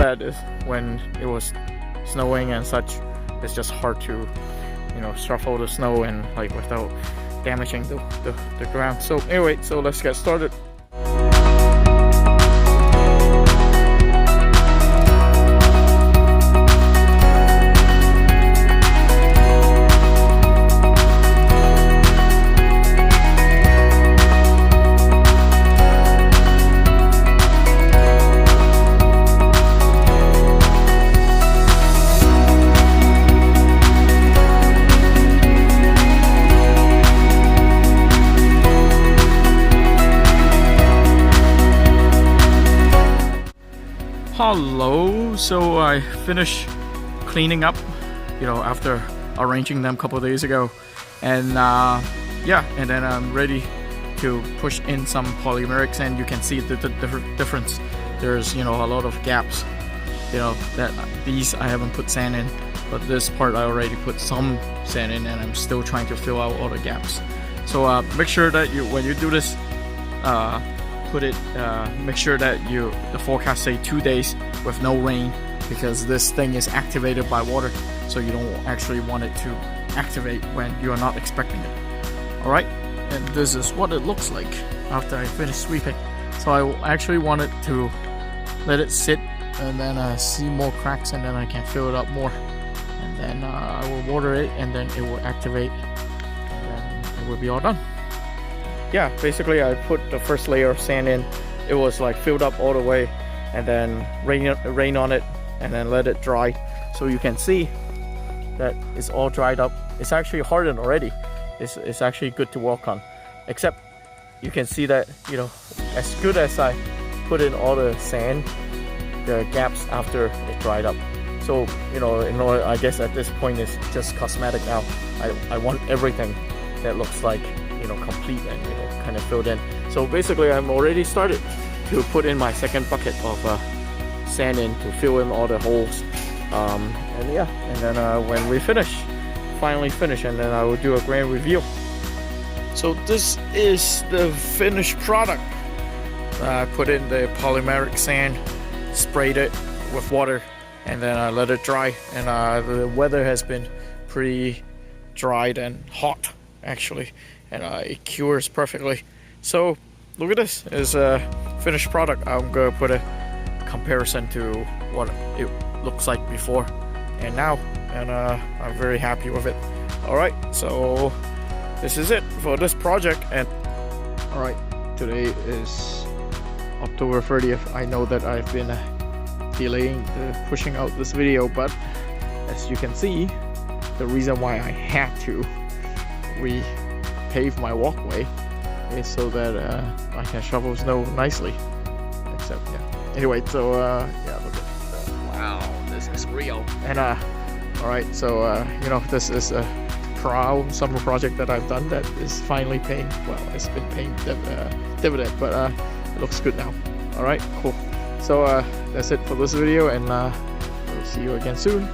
that is when it was snowing and such, it's just hard to, you know, shuffle the snow and like without damaging the ground. So anyway, so let's get started. Hello, so I finished cleaning up, you know, after arranging them a couple of days ago, and yeah, and then I'm ready to push in some polymeric sand. You can see the difference. There's, you know, a lot of gaps, you know, that these I haven't put sand in, but this part I already put some sand in, and I'm still trying to fill out all the gaps. So make sure that you, when you do this, make sure that the forecast say 2 days with no rain, because this thing is activated by water, so you don't actually want it to activate when you are not expecting it. Alright, and this is what it looks like after I finish sweeping. So I actually wanted to let it sit and then see more cracks, and then I can fill it up more, and then I will water it, and then it will activate, and then it will be all done. Yeah, basically I put the first layer of sand in. It was like filled up all the way, and then rain on it, and then let it dry. So you can see that it's all dried up. It's actually hardened already. It's actually good to walk on, except you can see that, you know, as good as I put in all the sand, there are gaps after it dried up. So, you know, in order, I guess at this point it's just cosmetic now. I want everything that looks like, you know, complete and, you know, kind of filled in. So basically I'm already started to put in my second bucket of sand in to fill in all the holes, and yeah, and then when we finally finish, and then I will do a grand review. So this is the finished product. I put in the polymeric sand, sprayed it with water, and then I let it dry, and the weather has been pretty dried and hot actually, and it cures perfectly. So look at this, is a finished product. I'm gonna put a comparison to what it looks like before and now, and I'm very happy with it. Alright, so this is it for this project. And alright, today is October 30th. I know that I've been delaying pushing out this video, but as you can see, the reason why I had to repave my walkway is so that I can shovel snow nicely. Except, yeah. Anyway, so yeah, look at wow, this is real. And alright, so you know, this is a proud summer project that I've done that is finally paying. Well, it's been paying dividend, but it looks good now. Alright, cool. So that's it for this video, and we'll see you again soon.